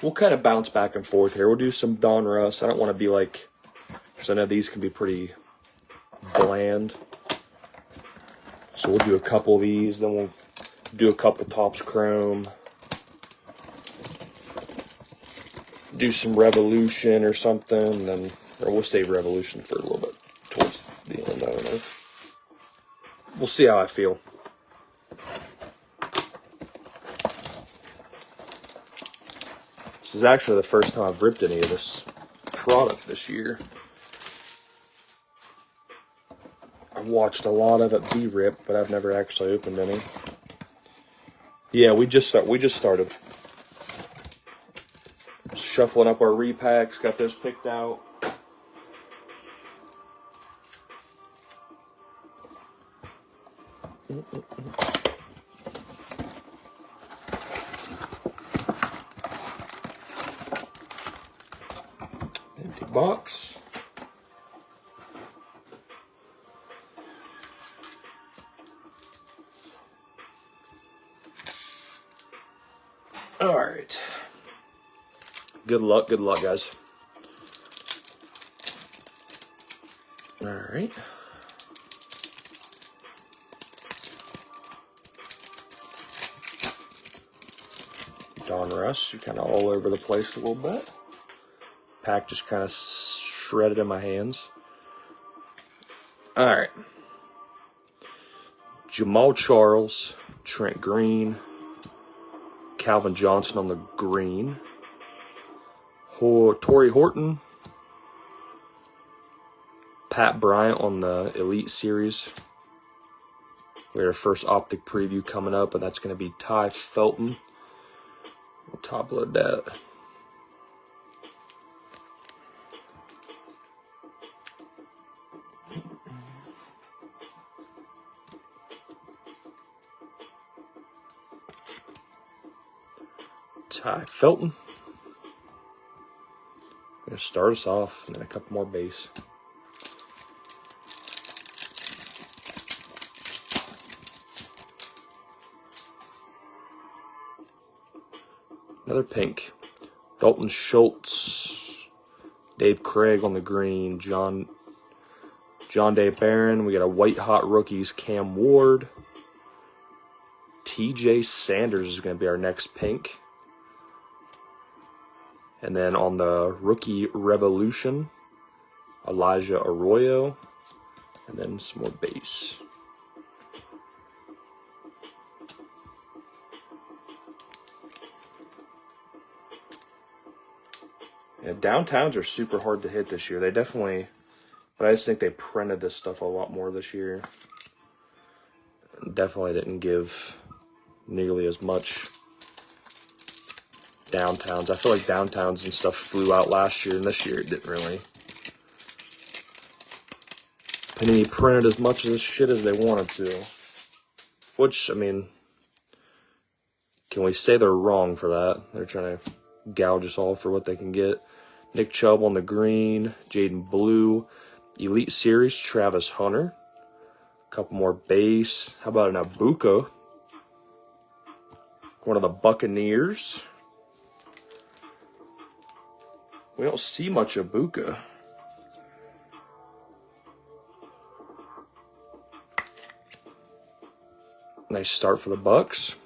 we'll kind of bounce back and forth here. We'll do some Donruss. I don't want to be like, because I know these can be pretty bland. So we'll do a couple of these, then we'll do a couple Topps Chrome. Do some Revolution or something, then, or we'll save Revolution for a little bit towards the end. I don't know. We'll see how I feel. This is actually the first time I've ripped any of this product this year. I've watched a lot of it be ripped, but I've never actually opened any. Yeah, we just started. Shuffling up our repacks, got those picked out. Empty box. All right. Good luck, guys. All right. Donruss, you're kind of all over the place a little bit. Pack just kind of shredded in my hands. All right. Jamal Charles, Trent Green, Calvin Johnson on the green. Torrey Horton, Pat Bryant on the Elite Series. We have our first optic preview coming up, and that's going to be Ty Felton. We'll top load that. Ty Felton. Going to start us off, and then a couple more base. Another pink. Dalton Schultz. Dave Craig on the green. John Day Barron. We got a white hot rookies. Cam Ward. TJ Sanders is going to be our next pink. And then on the rookie Revolution, Elijah Arroyo, and then some more base. Yeah, downtowns are super hard to hit this year. They definitely, but I just think they printed this stuff a lot more this year. Definitely didn't give nearly as much downtowns. I feel like downtowns and stuff flew out last year, and this year it didn't really. Panini printed as much of this shit as they wanted to. Which, I mean, can we say they're wrong for that? They're trying to gouge us all for what they can get. Nick Chubb on the green, Jaden Blue, Elite Series, Travis Hunter. A couple more base. How about an Abuka? One of the Buccaneers. We don't see much Abuka. Nice start for the Bucks.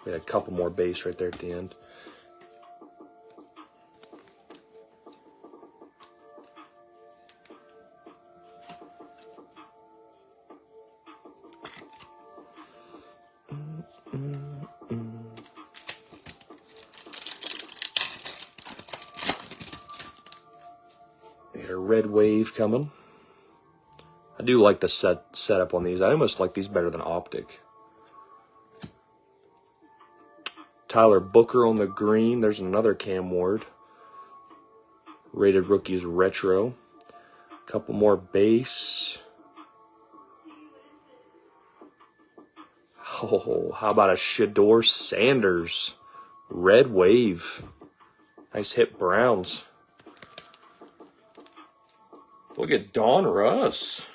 We had a couple more base right there at the end. A red wave coming. I do like the setup on these. I almost like these better than Optic. Tyler Booker on the green. There's another Cam Ward. Rated Rookies Retro. Couple more base. Oh, how about a Shedeur Sanders? Red wave. Nice hit, Browns. Look at Donruss.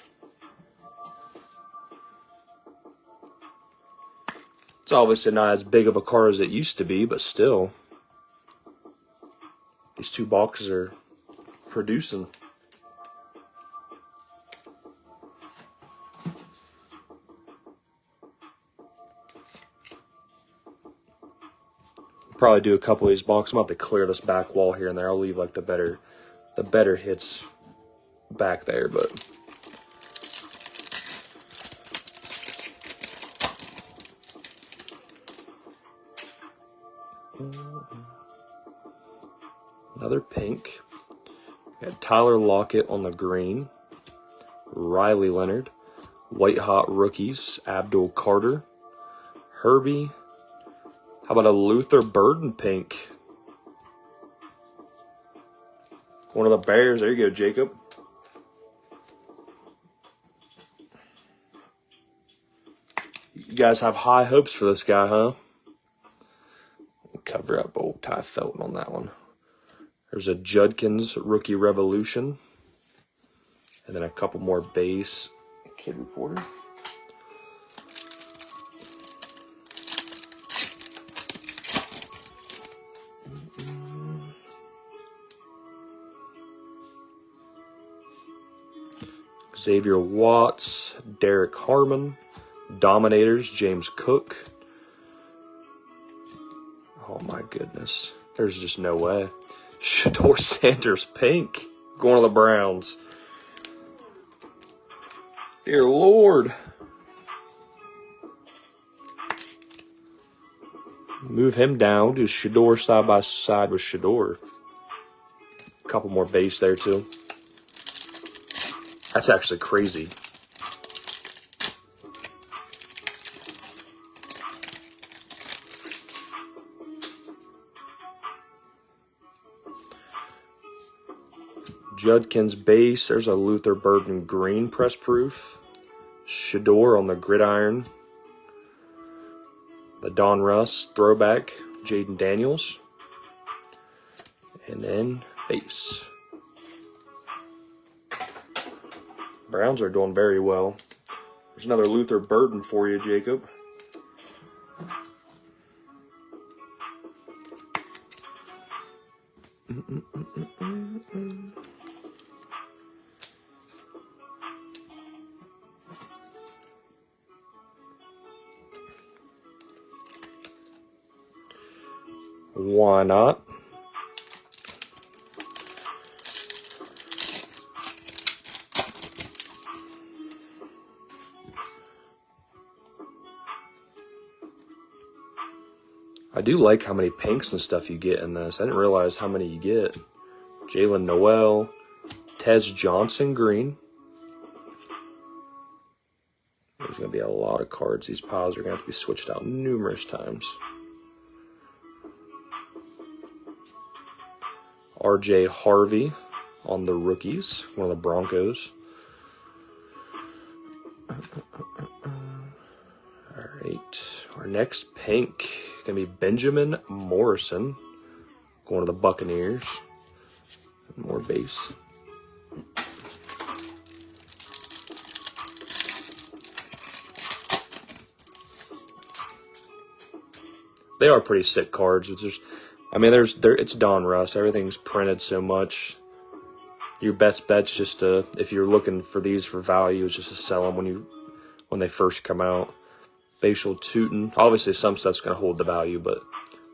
It's obviously not as big of a car as it used to be, but still. These 2 boxes are producing. Probably do a couple of these boxes. I'm about to clear this back wall here and there. I'll leave like the better hits back there, but another pink. Got Tyler Lockett on the green. Riley Leonard. White Hot Rookies. Abdul Carter. Herbie. How about a Luther Burden pink? One of the Bears. There you go, Jacob. You guys have high hopes for this guy, huh? We'll cover up old Ty Felton on that one. There's a Judkins Rookie Revolution. And then a couple more base Kid Reporter. Xavier Watts, Derek Harmon, Dominators, James Cook. Oh my goodness. There's just no way. Shador Sanders pink. Going to the Browns. Dear Lord. Move him down. Do Shador side by side with Shador. A couple more base there too. That's actually crazy. Judkins base. There's a Luther Burden green press proof. Shador on the gridiron. The Don Russ throwback. Jaden Daniels. And then base. Browns are doing very well. There's another Luther Burden for you, Jacob. Why not? I do like how many pinks and stuff you get in this. I didn't realize how many you get. Jalen Noel, Tez Johnson green. There's going to be a lot of cards. These piles are going to have to be switched out numerous times. RJ Harvey on the rookies, one of the Broncos. All right, our next pink is going to be Benjamin Morrison, going to the Buccaneers. More base. They are pretty sick cards. It's Don Russ. Everything's printed so much. Your best bet's just to, if you're looking for these for value, is just to sell them when they first come out. Facial Tootin. Obviously, some stuff's going to hold the value, but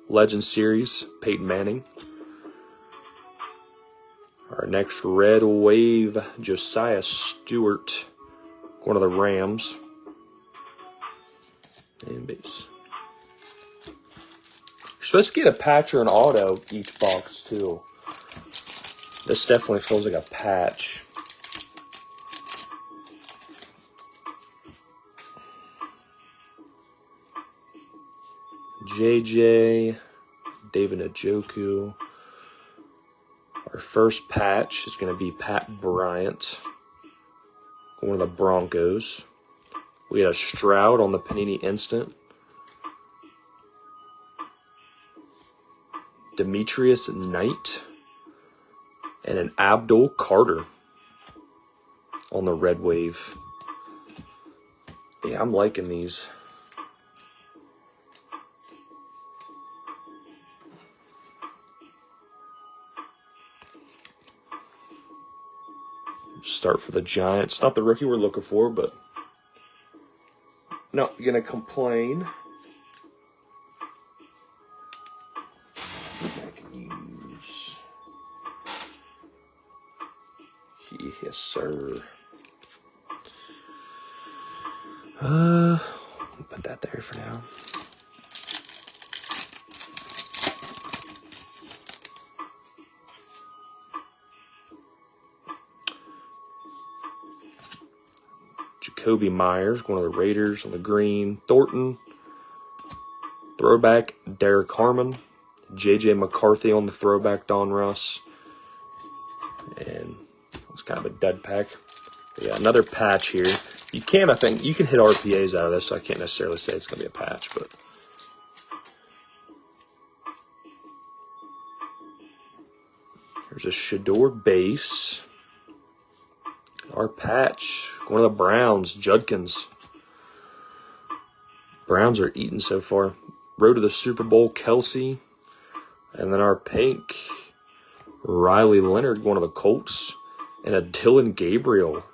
Legend Series, Peyton Manning. Our next red wave, Josiah Stewart, one of the Rams. And base. You're supposed to get a patch or an auto each box, too. This definitely feels like a patch. JJ, David Njoku. Our first patch is going to be Pat Bryant, one of the Broncos. We got a Stroud on the Panini Instant. Demetrius Knight. And an Abdul Carter on the red wave. Yeah, I'm liking these. Start for the Giants. Not the rookie we're looking for, but not gonna complain. I can use. Yes, sir. Put that there for now. Jacoby Myers, one of the Raiders on the green. Thornton. Throwback, Derek Harmon. J.J. McCarthy on the throwback, Donruss. And it's kind of a dead pack. But yeah, another patch here. I think, you can hit RPAs out of this, so I can't necessarily say it's going to be a patch, but. There's a Shador base. Our patch, one of the Browns, Judkins. Browns are eating so far. Road to the Super Bowl, Kelsey. And then our pink, Riley Leonard, one of the Colts. And a Dylan Gabriel.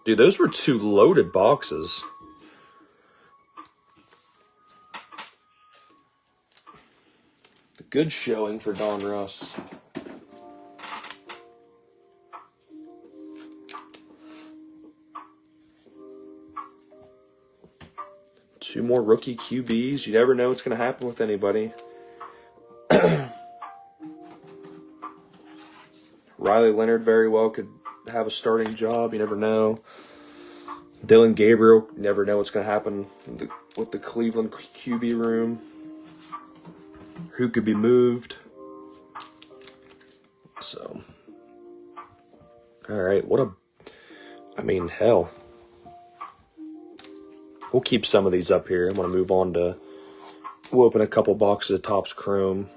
Dude, those were 2 loaded boxes. Good showing for Donruss. 2 more rookie QBs. You never know what's going to happen with anybody. Riley Leonard very well could have a starting job. You never know. Dylan Gabriel, you never know what's going to happen with the Cleveland QB room. Who could be moved. So, all right, hell. We'll keep some of these up here. I'm going to move on to, we'll open a couple boxes of Topps Chrome.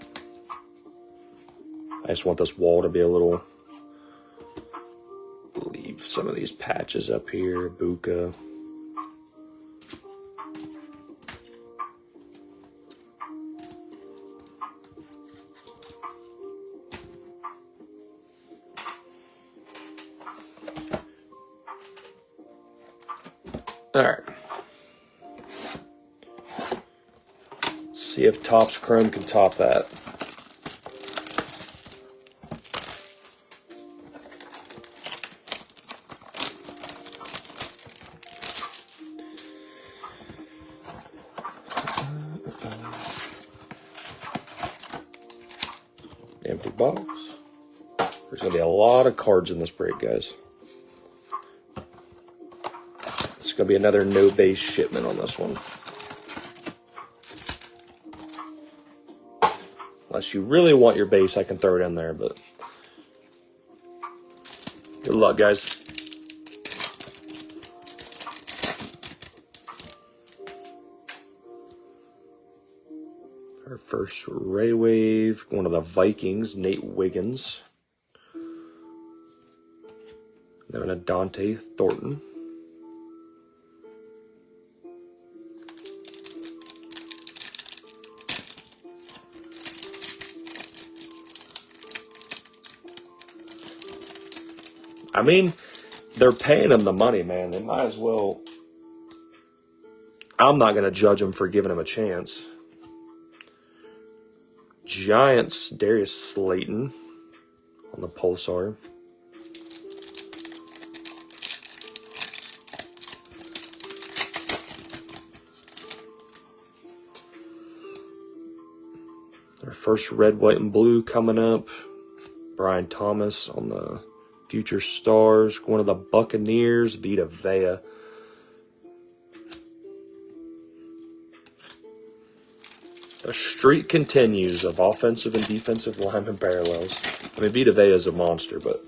I just want this wall to be a little, leave some of these patches up here, Buka. All right. Let's see if Topps Chrome can top that. Empty box. There's going to be a lot of cards in this break, guys. It's going to be another no base shipment on this one. Unless you really want your base, I can throw it in there, but good luck, guys. Our first Ray Wave, one of the Vikings, Nate Wiggins. Then a Dante Thornton. I mean, they're paying him the money, man. They might as well. I'm not going to judge him for giving him a chance. Giants, Darius Slayton on the Pulsar. Our first red, white, and blue coming up. Brian Thomas on the Future Stars. One of the Buccaneers, Vita Vea. The streak continues of offensive and defensive lineman parallels. I mean, Vita Vea is a monster, but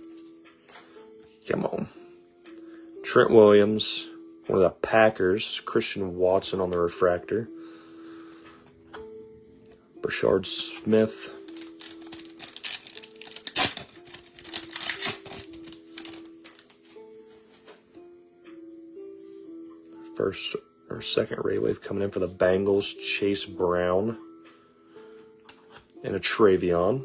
come on. Trent Williams, one of the Packers, Christian Watson on the refractor. Brashard Smith. First or second Ray Wave coming in for the Bengals, Chase Brown. And a Travion.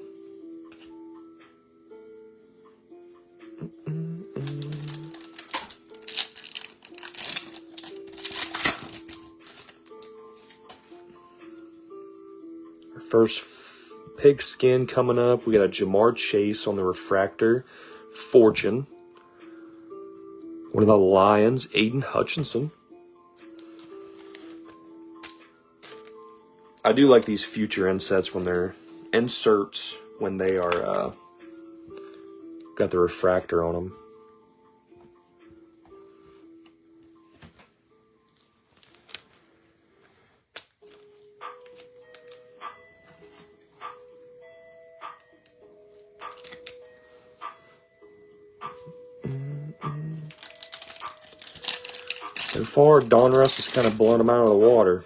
First pigskin coming up. We got a Jamar Chase on the refractor. Fortune. One of the Lions, Aiden Hutchinson. I do like these future insets when they're inserts when they are got the refractor on them. So far, Donruss has kind of blown them out of the water.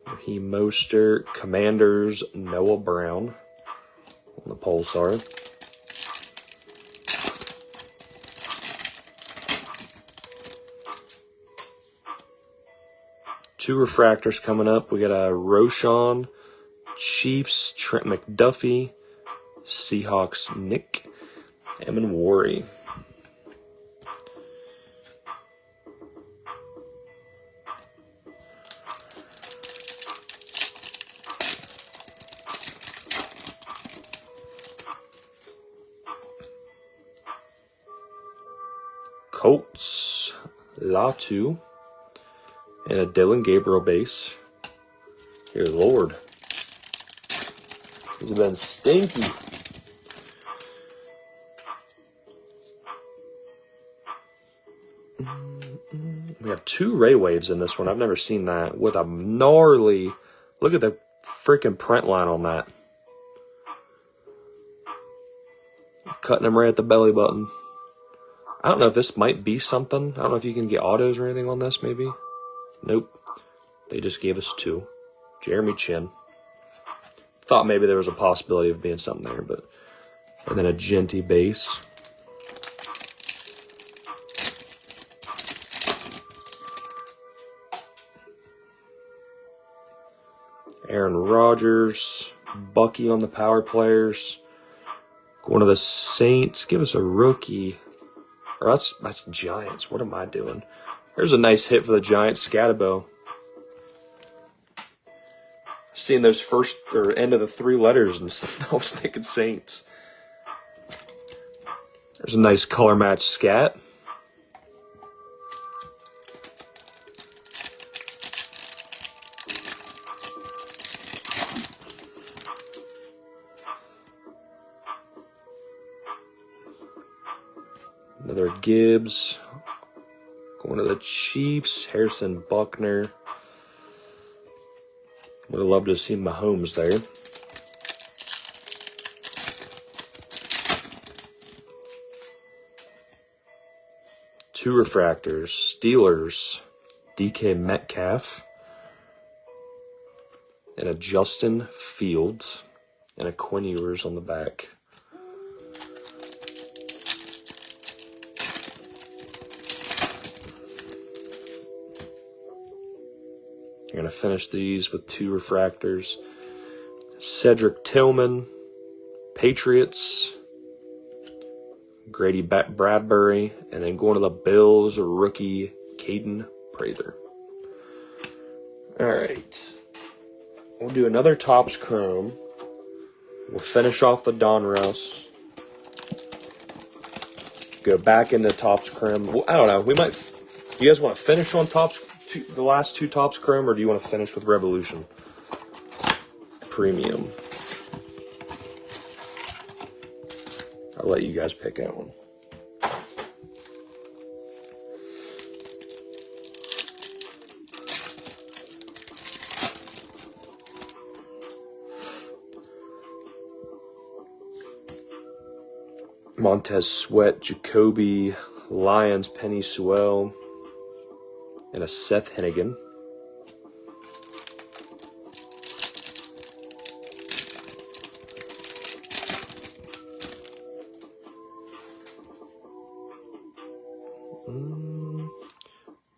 Raheem Mostert, Commanders, Noah Brown on the Pulsar. Two refractors coming up. We got a Roshan, Chiefs, Trent McDuffie, Seahawks, Nick Emmanwori. Colts, Latu, and a Dylan Gabriel base. Dear Lord. These have been stinky. We have two Ray Waves in this one. I've never seen that. With a gnarly... Look at the freaking print line on that. Cutting them right at the belly button. I don't know if this might be something. I don't know if you can get autos or anything on this, maybe. Nope. They just gave us two. Jeremy Chin. Thought maybe there was a possibility of being something there, but... And then a Genty base. Aaron Rodgers. Bucky on the power players. One of the Saints. Give us a rookie. Or that's Giants. What am I doing? There's a nice hit for the Giants. Scatabo. Seeing those first or end of the three letters, and I was thinking Saints. There's a nice color match scat. Another Gibbs. Going to the Chiefs. Harrison Buckner. Would have loved to see Mahomes there. Two refractors. Steelers. DK Metcalf. And a Justin Fields. And a Quinn Ewers on the back. You're going to finish these with two refractors. Cedric Tillman, Patriots, Grady Bradbury, and then going to the Bills, rookie Caden Prather. All right. We'll do another Topps Chrome. We'll finish off the Donruss. Go back into Topps Chrome. Well, I don't know. We might. You guys want to finish on the last two Topps Chrome, or do you want to finish with Revolution Premium? I'll let you guys pick that one. Montez Sweat, Jacoby, Lions, Penny Sewell, and a Seth Hennigan.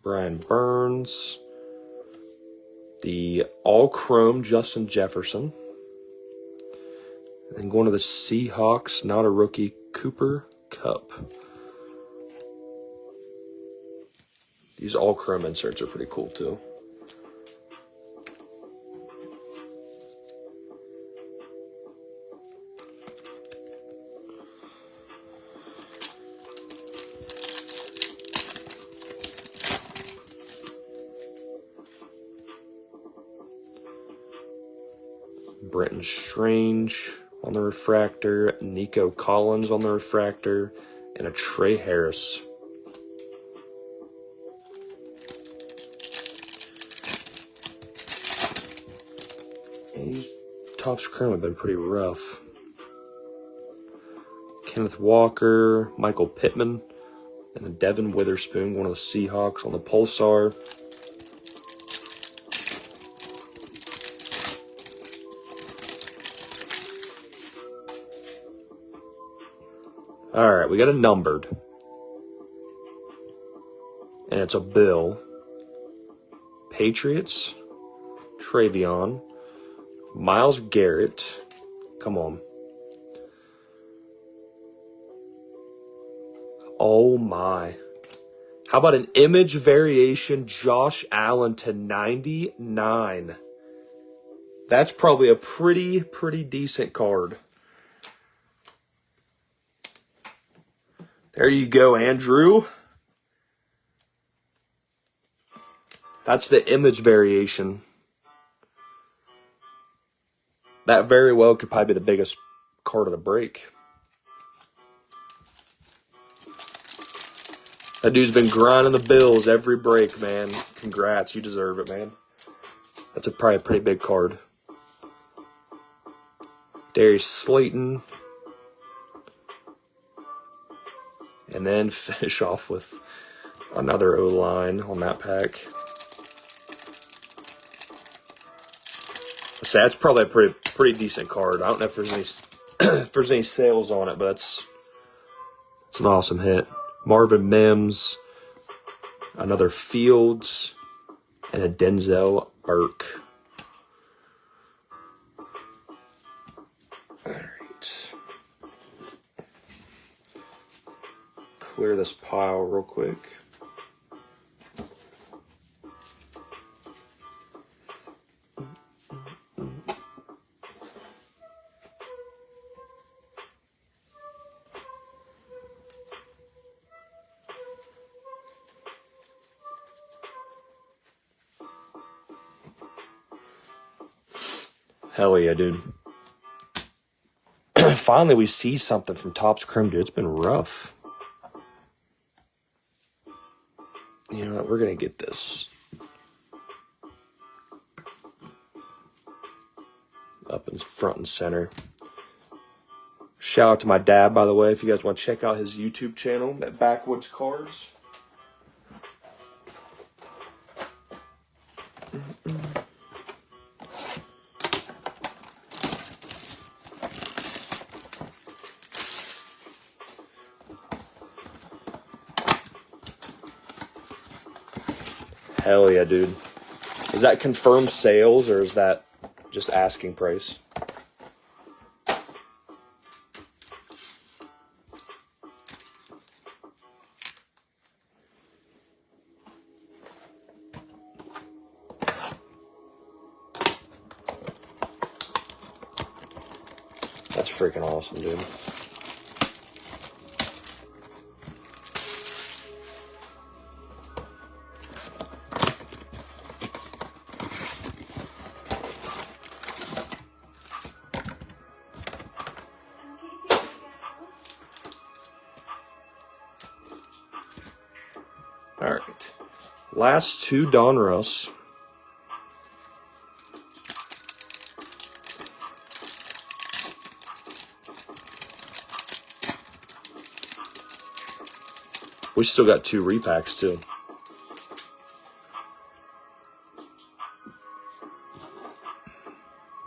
Brian Burns. The all-chrome Justin Jefferson. And going to the Seahawks, not a rookie, Cooper Kupp. These all chrome inserts are pretty cool too. Brenton Strange on the refractor, Nico Collins on the refractor, and a Trey Harris. And these Topps Chrome have been pretty rough. Kenneth Walker, Michael Pittman, and a Devin Witherspoon, one of the Seahawks on the Pulsar. All right, we got a numbered. And it's a Bill. Patriots, Travion, Myles Garrett. Come on. Oh my. How about an image variation Josh Allen to 99? That's probably a pretty decent card. There you go, Andrew. That's the image variation. That very well could probably be the biggest card of the break. That dude's been grinding the Bills every break, man. Congrats, you deserve it, man. That's probably a pretty big card. Darius Slayton. And then finish off with another O-line on that pack. So that's probably a pretty decent card. I don't know if there's any sales on it, but it's an awesome hit. Marvin Mims, another Fields, and a Denzel Burke. All right. Clear this pile real quick. Hell yeah, dude. Finally, we see something from Topps Chrome, dude. It's been rough. You know what? We're going to get this up in front and center. Shout out to my dad, by the way, if you guys want to check out his YouTube channel at Backwoods Cards. Hell yeah, dude. Is that confirmed sales or is that just asking price? That's freaking awesome, dude. All right. Last two Donruss. We still got two repacks, too.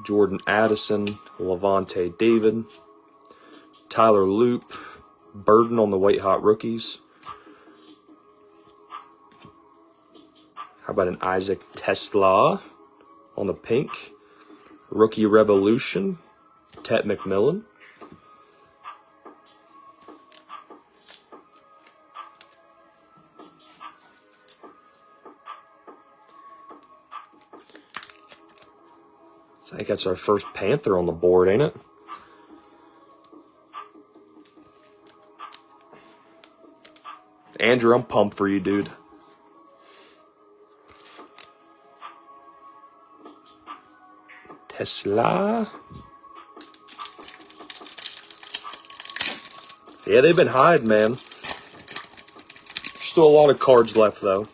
Jordan Addison, Levante David, Tyler Loop, Burden on the White Hot Rookies. How about an Isaac Tesla on the pink? Rookie Revolution, Tet McMillan. I think that's our first Panther on the board, ain't it? Andrew, I'm pumped for you, dude. Tesla. Yeah, they've been hiding, man. Still a lot of cards left, though.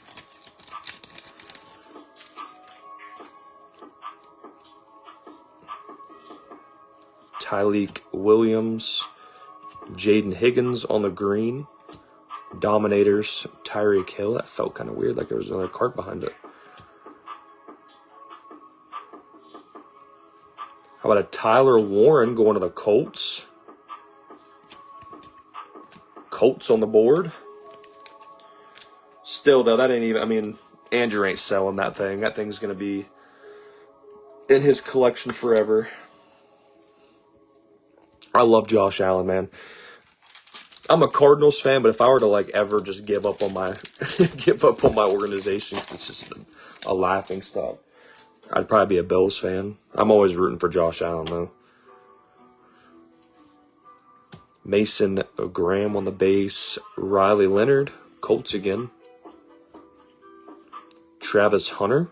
Tyleik Williams, Jaden Higgins on the green. Dominators, Tyreek Hill. That felt kind of weird, like there was another card behind it. How about a Tyler Warren going to the Colts? Colts on the board. Still, though, that ain't even... I mean, Andrew ain't selling that thing. That thing's going to be in his collection forever. I love Josh Allen, man. I'm a Cardinals fan, but if I were to like ever just give up on my organization, it's just a laughing stock. I'd probably be a Bills fan. I'm always rooting for Josh Allen though. Mason Graham on the base. Riley Leonard, Colts again. Travis Hunter.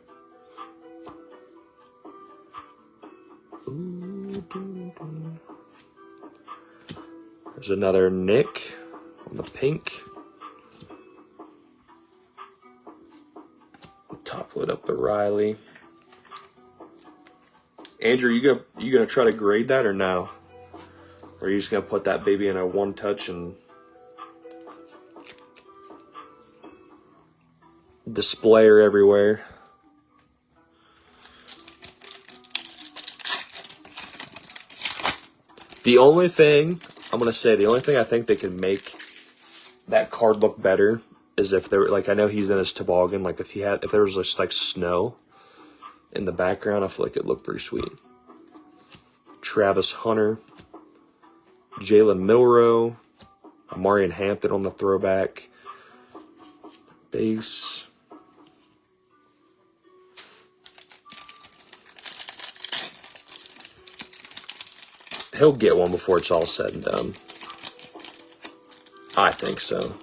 There's another Nick on the pink. Top load up the Riley. Andrew, you gonna try to grade that or no? Or are you just gonna put that baby in a one touch and display her everywhere? The only thing I think they can make that card look better is if there, like, I know he's in his toboggan, like if there was just like snow in the background, I feel like it looked pretty sweet. Travis Hunter, Jalen Milroe, Amarian Hampton on the throwback base. He'll get one before it's all said and done. I think so.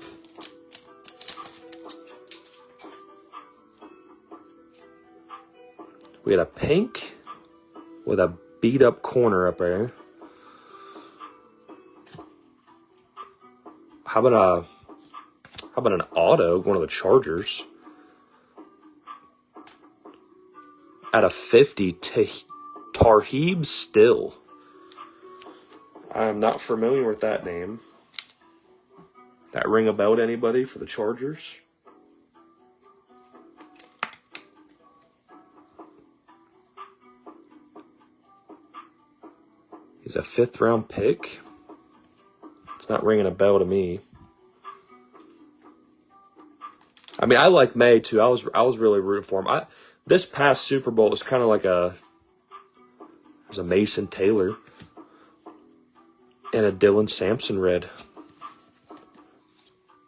We got a pink with a beat up corner up there. How about an auto, one of the Chargers? At a 50, Tarheeb Still. I am not familiar with that name. That ring a bell to anybody for the Chargers? He's a 5th round pick. It's not ringing a bell to me. I mean, I like May too. I was really rooting for him. This past Super Bowl was kind of like there's a Mason Taylor and a Dylan Sampson red.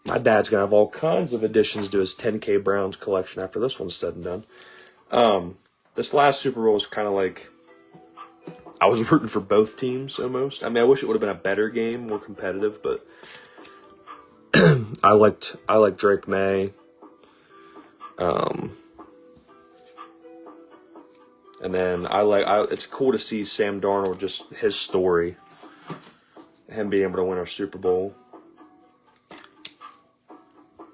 My dad's gonna have all kinds of additions to his 10K Browns collection after this one's said and done. This last Super Bowl was kind of like, I was rooting for both teams almost. I mean, I wish it would have been a better game, more competitive, but I liked Drake May. And then it's cool to see Sam Darnold, just his story, him being able to win our Super Bowl.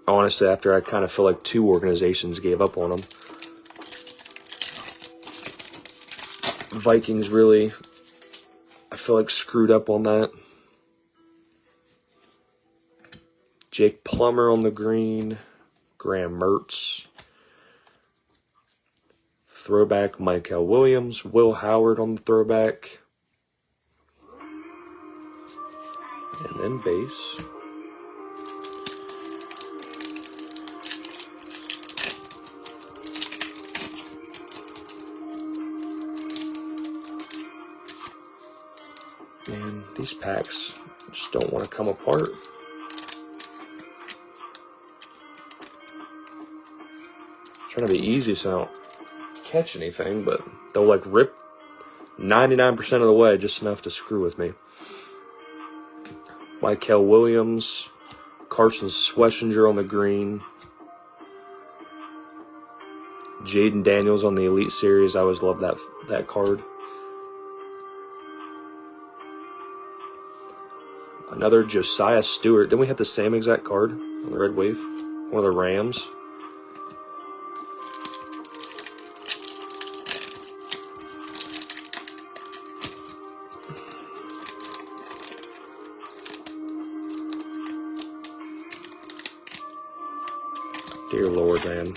Honestly, after I kind of feel like 2 organizations gave up on him. Vikings really, I feel like, screwed up on that. Jake Plummer on the green. Graham Mertz. Throwback, Michael Williams. Will Howard on the throwback. And then base. Man, these packs just don't want to come apart. Trying to be easy so I don't catch anything, but they'll like rip 99% of the way, just enough to screw with me. Michael Williams, Carson Schlesinger on the green, Jaden Daniels on the Elite Series. I always loved that card. Another Josiah Stewart. Didn't we have the same exact card on the Red Wave? One of the Rams. Dear Lord, man.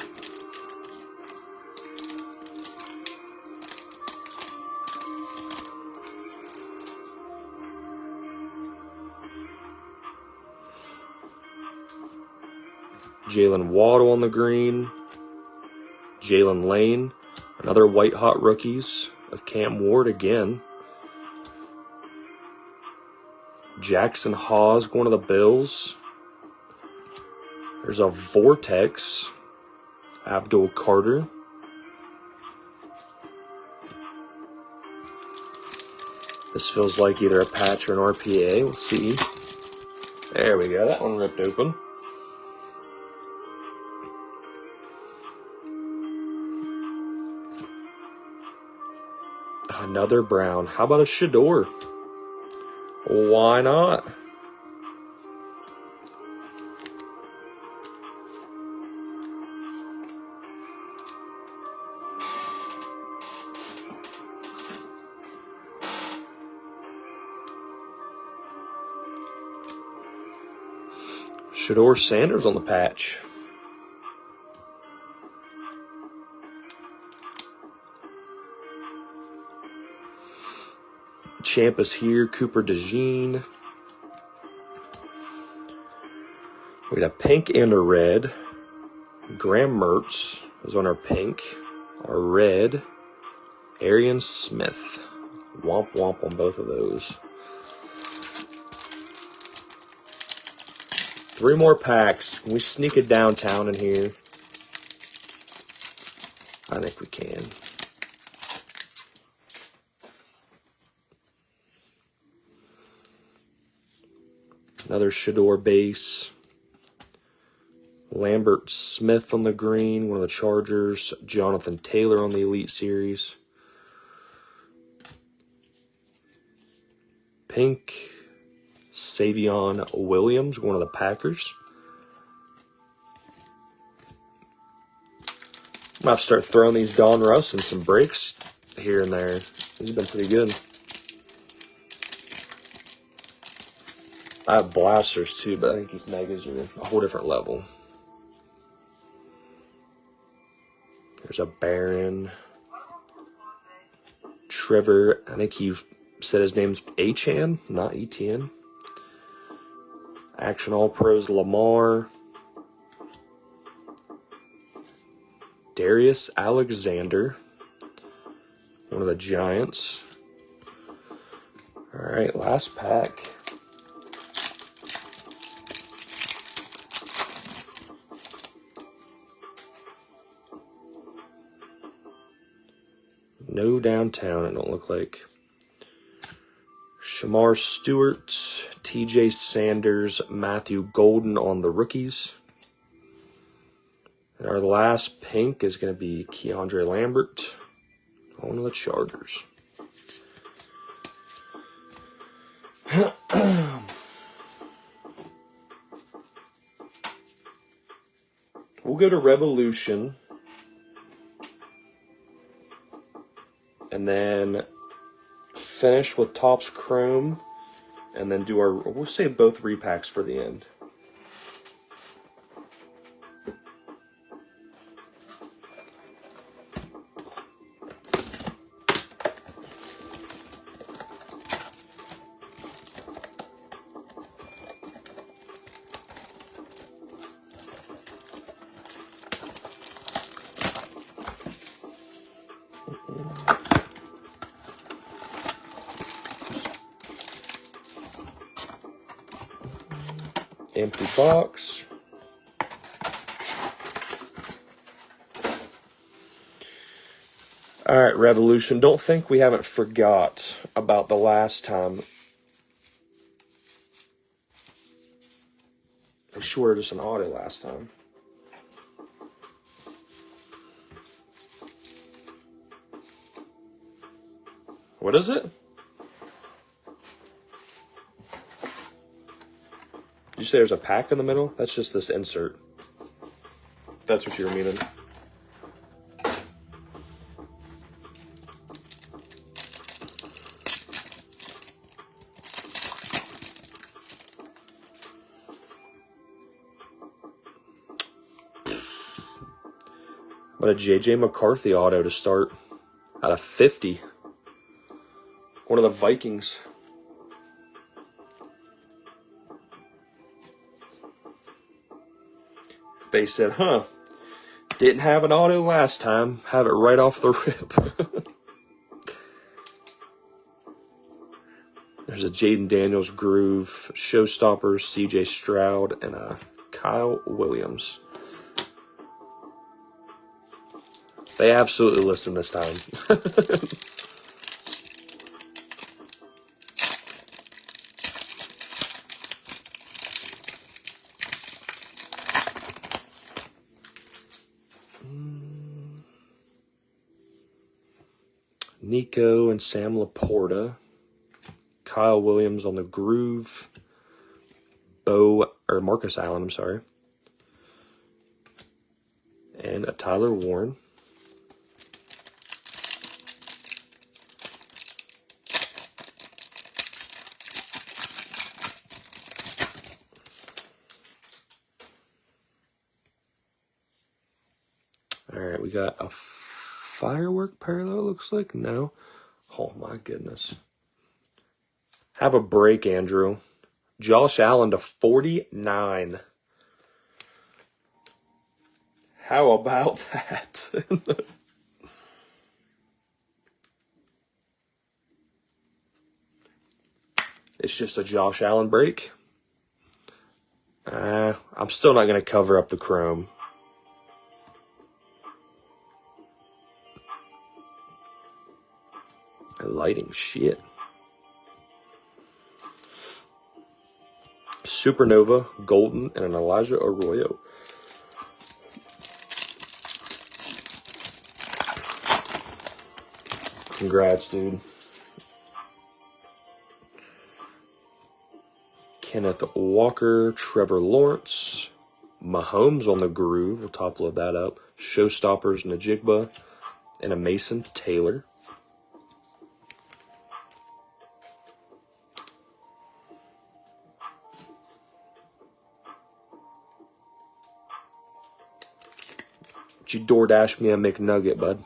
Jalen Waddle on the green. Jalen Lane. Another white hot rookies of Cam Ward again. Jackson Hawes going to the Bills. There's a Vortex. Abdul Carter. This feels like either a patch or an RPA. Let's see. There we go. That one ripped open. Another Brown. How about a Shador? Why not? Shador Sanders on the patch. Champ is here. Cooper DeJean. We got a pink and a red. Graham Mertz is on our pink. Our red. Arian Smith. Womp womp on both of those. 3 more packs. Can we sneak it downtown in here? I think we can. Another Shador base. Lambert Smith on the green, one of the Chargers. Jonathan Taylor on the Elite Series. Pink. Savion Williams, one of the Packers. I'm going to have to start throwing these Don Russ in some breaks here and there. He's been pretty good. I have blasters too, but I think these megas are a whole different level. There's a Baron. Trevor, I think he said his name's Achan, not Etienne. Action All Pros Lamar. Darius Alexander, one of the Giants. All right, last pack. No downtown, it don't look like. Shamar Stewart, TJ Sanders, Matthew Golden on the rookies. And our last pink is going to be Keandre Lambert on the Chargers. We'll go to Revolution. And then finish with Topps Chrome. And then do our, we'll save both repacks for the end. Empty box. All right, Revolution. Don't think we haven't forgot about the last time they shorted us an auto last time. What is it? Did you say there's a pack in the middle? That's just this insert. That's what you were meaning. But a JJ McCarthy auto to start out of 50. One of the Vikings. They said, didn't have an auto last time. Have it right off the rip. There's a Jaden Daniels groove, Showstoppers, CJ Stroud, and a Kyle Williams. They absolutely listened this time. Nico and Sam Laporta. Kyle Williams on the groove. Marcus Allen, I'm sorry. And a Tyler Warren. All right, we got a firework parallel, looks like. No. Oh, my goodness. Have a break, Andrew. Josh Allen to 49. How about that? It's just a Josh Allen break. I'm still not going to cover up the chrome. Lighting shit. Supernova, Golden, and an Elijah Arroyo. Congrats, dude. Kenneth Walker, Trevor Lawrence, Mahomes on the groove. We'll top load that up. Showstoppers, Najigba, and a Mason Taylor. You DoorDash me a McNugget, bud.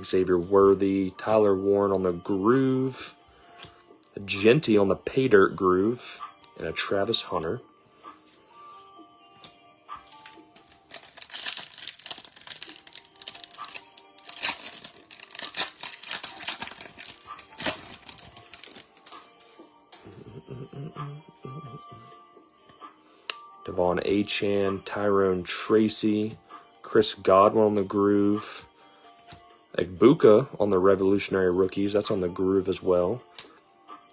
Xavier Worthy, Tyler Warren on the groove, a Genty on the pay dirt groove, and a Travis Hunter. Devon Achane, Tyrone Tracy, Chris Godwin on the groove, Egbuka on the Revolutionary Rookies, that's on the groove as well,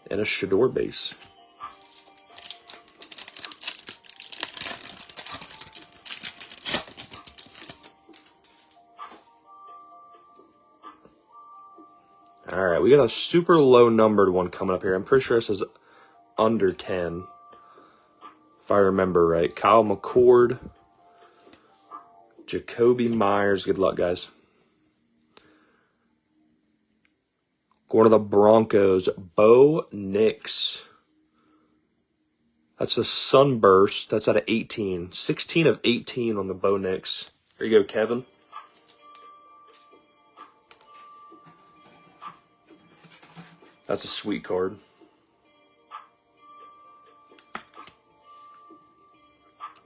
and a Shador base. All right, we got a super low numbered one coming up here. I'm pretty sure this is under 10. If I remember right. Kyle McCord, Jacoby Myers. Good luck, guys. Going to the Broncos, Bo Nix. That's a Sunburst. That's out of 18. 16 of 18 on the Bo Nix. There you go, Kevin. That's a sweet card.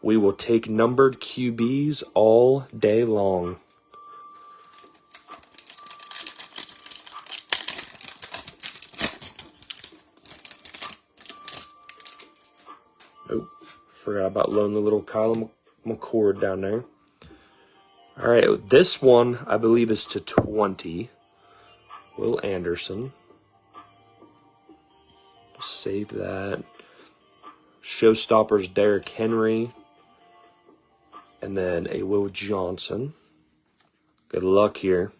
We will take numbered QBs all day long. Forgot about lonely little Kyle McCord down there. All right, this one I believe is to 20. Will Anderson. Save that. Showstoppers, Derrick Henry. And then a Will Johnson. Good luck here.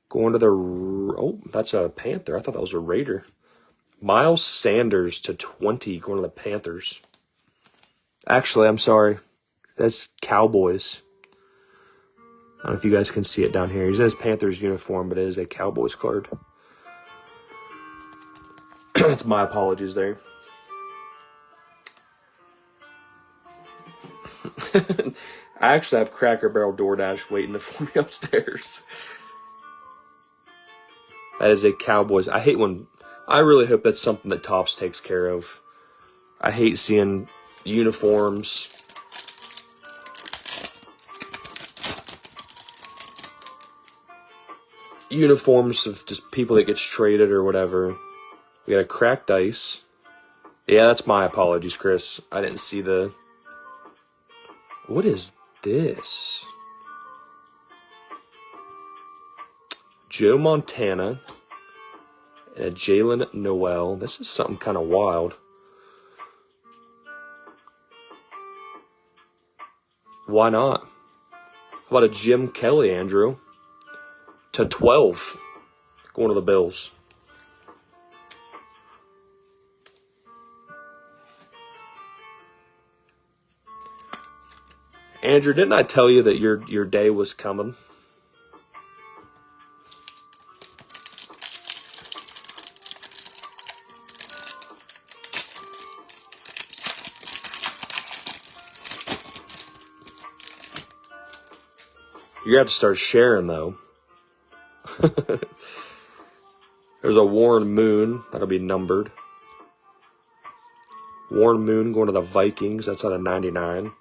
Going to the... Oh, that's a Panther. I thought that was a Raider. Miles Sanders to 20 going to the Panthers. Actually, I'm sorry. That's Cowboys. I don't know if you guys can see it down here. He's in his Panthers uniform, but it is a Cowboys card. That's my apologies there. I actually have Cracker Barrel DoorDash waiting for me upstairs. That is a Cowboys. I hate when... I really hope that's something that Topps takes care of. I hate seeing uniforms. Uniforms of just people that gets traded or whatever. We got a cracked ice. Yeah, that's my apologies, Chris. I didn't see the... What is this? Joe Montana and a Jalen Noel. This is something kind of wild. Why not? How about a Jim Kelly, Andrew? To 12. Going to the Bills. Andrew, didn't I tell you that your day was coming? You have to start sharing, though. There's a Warren Moon. That'll be numbered. Warren Moon going to the Vikings. That's out of 99.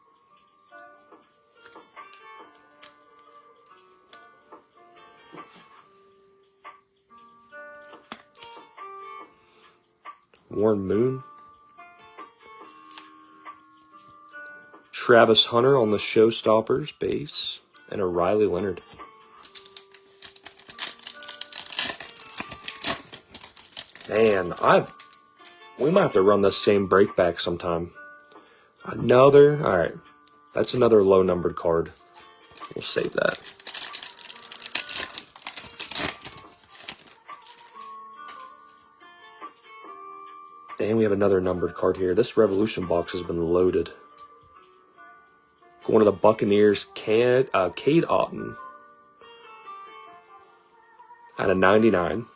Warren Moon. Travis Hunter on the Showstoppers base. And a Riley Leonard. Man, we might have to run this same break back sometime. Another, all right. That's another low numbered card. We'll save that. And we have another numbered card here. This Revolution box has been loaded. Going to the Buccaneers, Cade Otton. Out of 99.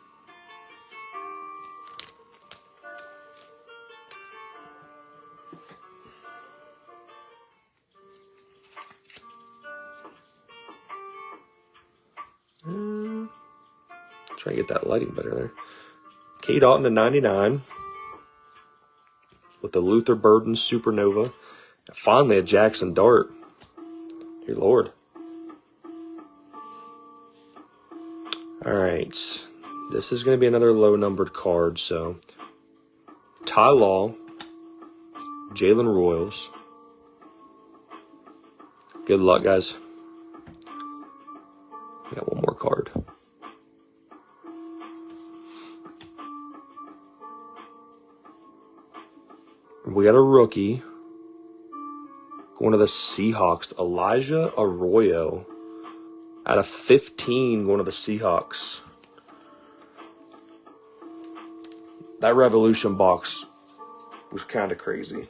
Try to get that lighting better there. Cade Otton to 99. With the Luther Burden Supernova. And finally a Jackson Dart. Dear Lord. Alright. This is going to be another low numbered card, so. Ty Law. Jalen Royals. Good luck, guys. We got one more card. We got a rookie. Going to the Seahawks. Elijah Arroyo. Out of 15 going to the Seahawks. That Revolution box was kind of crazy.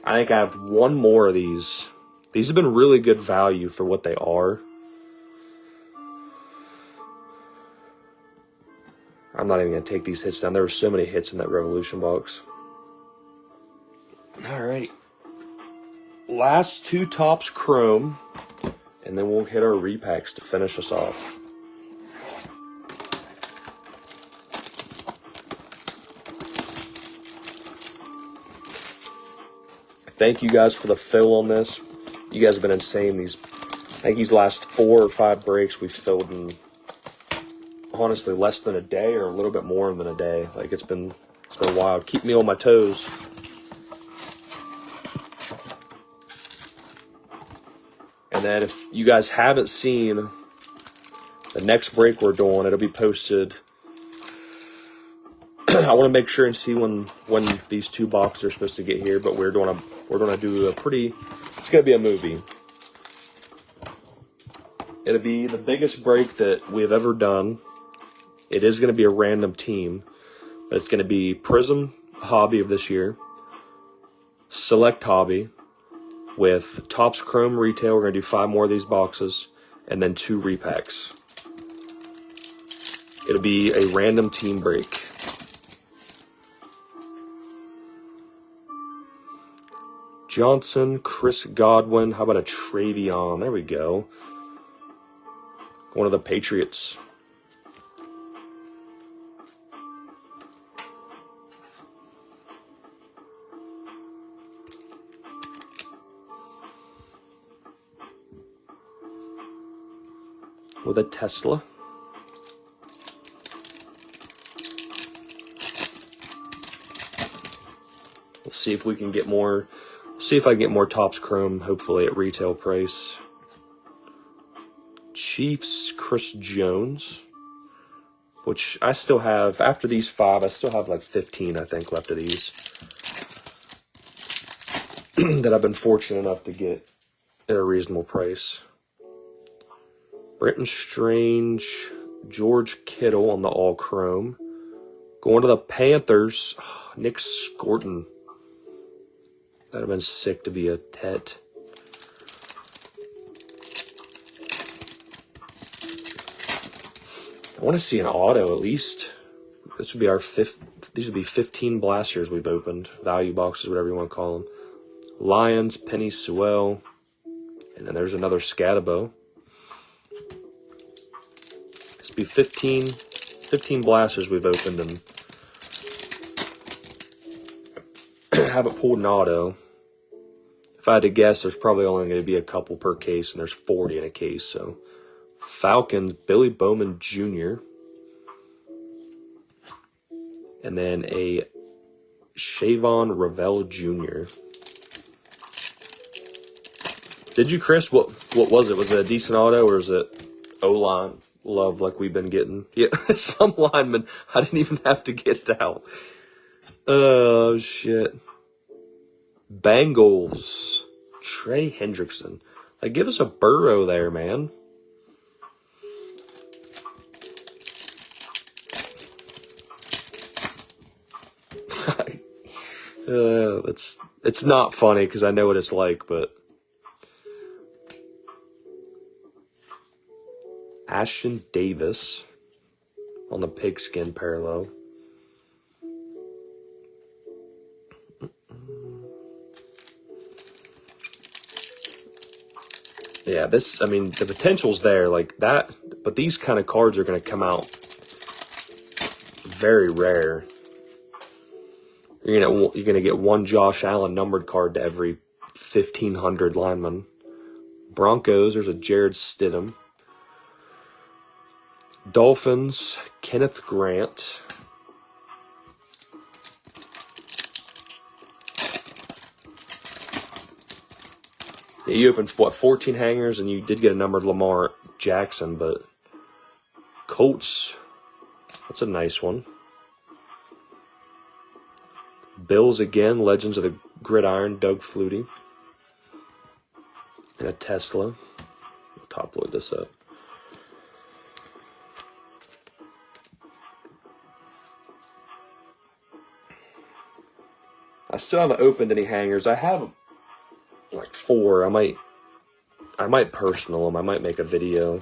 I think I have one more of these. These have been really good value for what they are. I'm not even going to take these hits down. There were so many hits in that Revolution box. All right. Last two Topps Chrome. And then we'll hit our repacks to finish us off. Thank you guys for the fill on this. You guys have been insane. I think these last 4 or 5 breaks we've filled in honestly less than a day or a little bit more than a day. Like it's been It's been wild. Keep me on my toes. And then if you guys haven't seen the next break we're doing, it'll be posted. I want to make sure and see when these 2 boxes are supposed to get here, but we're gonna do a pretty. It's gonna be a movie. It'll be the biggest break that we have ever done. It is gonna be a random team, but it's gonna be Prism Hobby of this year, Select Hobby, with Topps Chrome Retail. We're gonna do 5 more of these boxes, and then 2 repacks. It'll be a random team break. Johnson, Chris Godwin. How about a Travion? There we go. One of the Patriots. With a Tesla. Let's see if we can get more. See if I can get more Topps Chrome, hopefully at retail price. Chiefs, Chris Jones, which I still have, after these 5, I still have like 15, I think, left of these that I've been fortunate enough to get at a reasonable price. Brenton Strange, George Kittle on the all chrome. Going to the Panthers, Nick Scorton. That'd have been sick to be a Tet. I want to see an auto at least. This would be our 5th. These would be 15 blasters we've opened. Value boxes, whatever you want to call them. Lions, Penny Sewell. And then there's another Scatabo. This would be 15 blasters we've opened and haven't pulled an auto. If I had to guess, there's probably only going to be a couple per case, and there's 40 in a case. So, Falcons, Billy Bowman Jr. And then a Shavon Ravel Jr. Did you, Chris? What was it? Was it a decent auto, or is it O-line love like we've been getting? Yeah, some linemen, I didn't even have to get it out. Oh, shit. Bengals, Trey Hendrickson. Like, give us a Burrow there, man. It's not funny because I know what it's like, but Ashton Davis on the pigskin parallel. Yeah, this, I mean, the potential's there, like that, but these kind of cards are going to come out very rare. You're gonna get one Josh Allen numbered card to every 1,500 lineman. Broncos, there's a Jared Stidham. Dolphins, Kenneth Grant. Yeah, you opened, what, 14 hangers, and you did get a numbered Lamar Jackson, but Colts, that's a nice one. Bills again, Legends of the Gridiron, Doug Flutie. And a Tesla. I'll top load this up. I still haven't opened any hangers. I have like 4. I might personal them. I might make a video.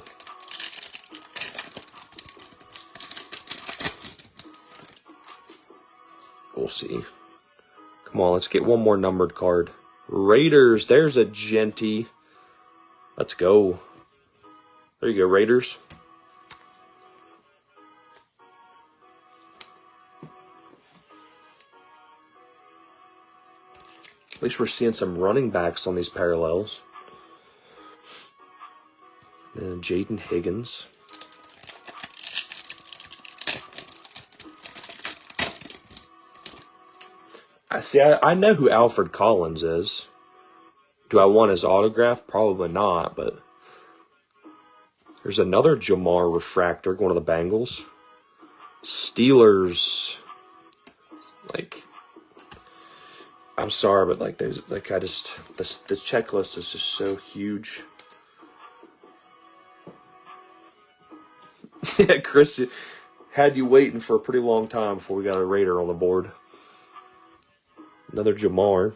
We'll see. Come on, let's get one more numbered card. Raiders, there's a Genty. Let's go. There you go, Raiders. At least we're seeing some running backs on these parallels. And Jaden Higgins. I know who Alfred Collins is. Do I want his autograph? Probably not, but there's another Jamar refractor, one of the Bengals. Steelers, like, I'm sorry, but like, there's like, the checklist is just so huge. Yeah, Chris had you waiting for a pretty long time before we got a Raider on the board. Another Jamar.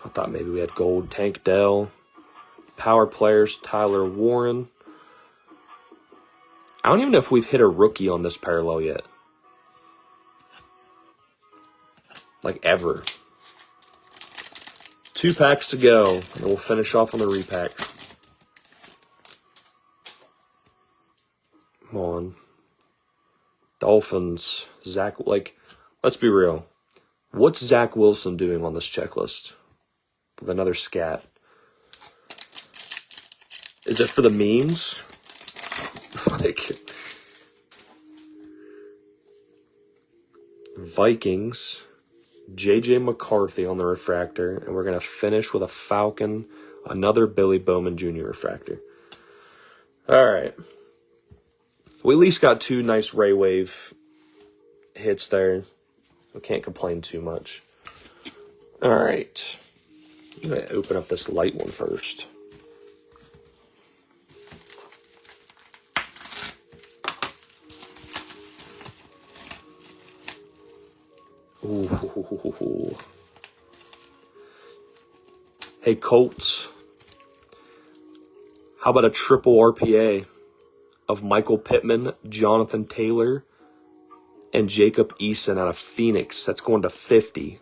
I thought maybe we had gold. Tank Dell. Power players, Tyler Warren. I don't even know if we've hit a rookie on this parallel yet. Like, ever. 2 packs to go, and we'll finish off on the repack. Come on. Dolphins. Zach, like, let's be real. What's Zach Wilson doing on this checklist? With another scat. Is it for the memes? Like, Vikings, J.J. McCarthy on the refractor, and we're going to finish with a Falcon, another Billy Bowman Jr. refractor. All right. We at least got 2 nice Ray Wave hits there. We can't complain too much. All right. I'm going to open up this light one first. Ooh. Hey, Colts. How about a triple RPA of Michael Pittman, Jonathan Taylor, and Jacob Eason out of Phoenix? That's going to 50.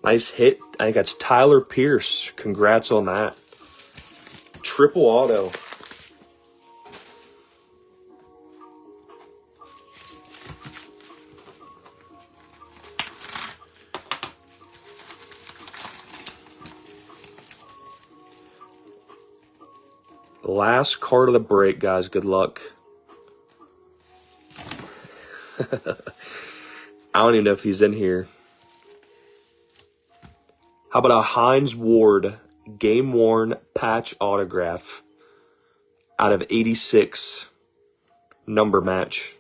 Nice hit. I think that's Tyler Pierce. Congrats on that. Triple auto. Last card of the break, guys. Good luck. I don't even know if he's in here. How about a Hines Ward game-worn patch autograph out of 86 number match?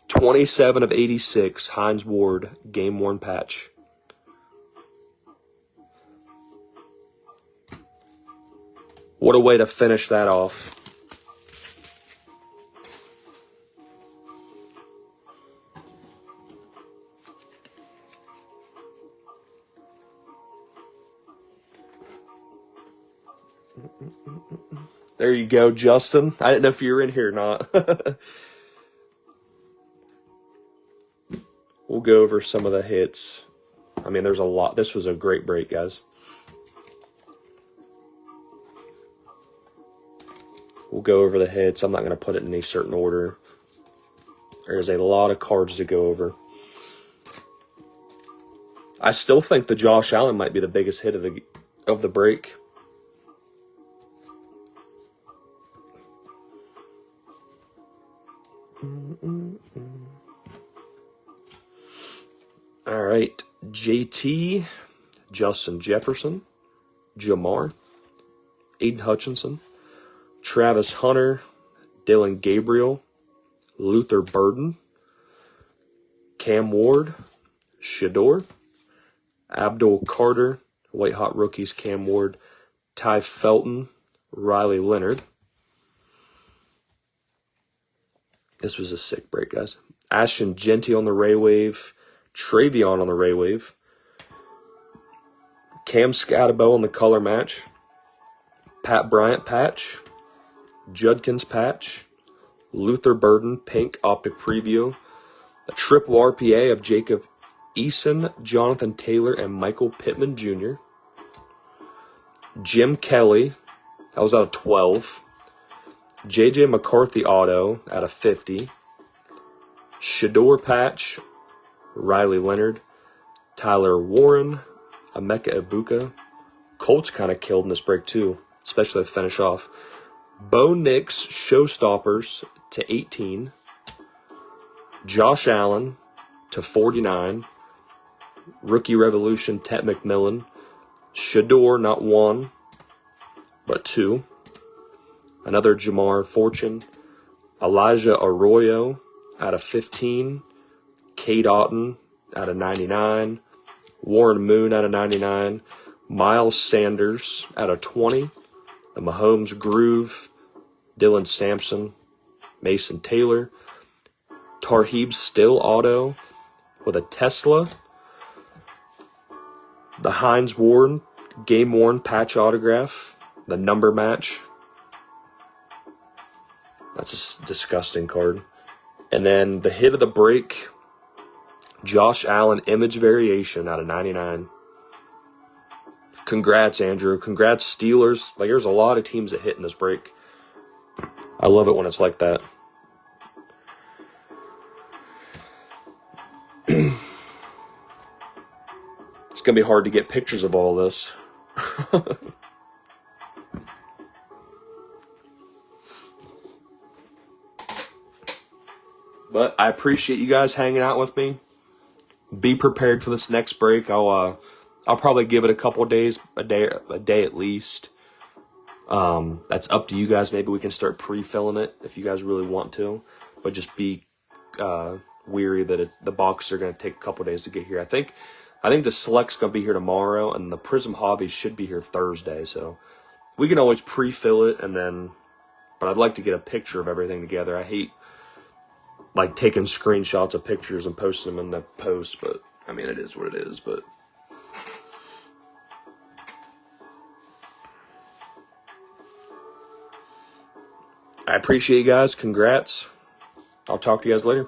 27 of 86 Hines Ward game-worn patch. What a way to finish that off. There you go, Justin. I didn't know if you were in here or not. We'll go over some of the hits. I mean, there's a lot. This was a great break, guys. We'll go over the hits. I'm not going to put it in any certain order. There's a lot of cards to go over. I still think the Josh Allen might be the biggest hit of the break. All right, JT, Justin Jefferson, Jamar, Aiden Hutchinson, Travis Hunter, Dylan Gabriel, Luther Burden, Cam Ward, Shador, Abdul Carter, White Hot Rookies, Cam Ward, Ty Felton, Riley Leonard. This was a sick break, guys. Ashton Genty on the Ray Wave, Travion on the Ray Wave, Cam Scatabo on the color match, Pat Bryant patch, Judkins patch, Luther Burden pink optic preview, a triple RPA of Jacob Eason, Jonathan Taylor, and Michael Pittman Jr., Jim Kelly, that was out of 12, J.J. McCarthy auto out of 50, Shador patch, Riley Leonard, Tyler Warren, Emeka Ibuka. Colts kind of killed in this break too, especially to finish off. Bo Nix, Showstoppers to 18. Josh Allen to 49. Rookie Revolution, Tet McMillan. Shador, not 1, but 2. Another Jamar Fortune. Elijah Arroyo out of 15. Cade Otton out of 99. Warren Moon out of 99. Miles Sanders out of 20. The Mahomes Groove. Dylan Sampson. Mason Taylor. Tarheeb Still auto with a Tesla. The Hines Ward game worn patch autograph. The number match. That's a disgusting card. And then the hit of the break. Josh Allen image variation out of 99. Congrats, Andrew. Congrats, Steelers. Like, there's a lot of teams that hit in this break. I love it when it's like that. It's going to be hard to get pictures of all this. But I appreciate you guys hanging out with me. Be prepared for this next break. I'll probably give it a couple of days, a day at least. That's up to you guys. Maybe we can start pre-filling it if you guys really want to. But just be weary that the boxes are going to take a couple of days to get here. I think the Select's going to be here tomorrow, and the Prism Hobbies should be here Thursday. So we can always pre-fill it, but I'd like to get a picture of everything together. I hate like taking screenshots of pictures and posting them in the post, but I mean, it is what it is. But I appreciate you guys. Congrats. I'll talk to you guys later.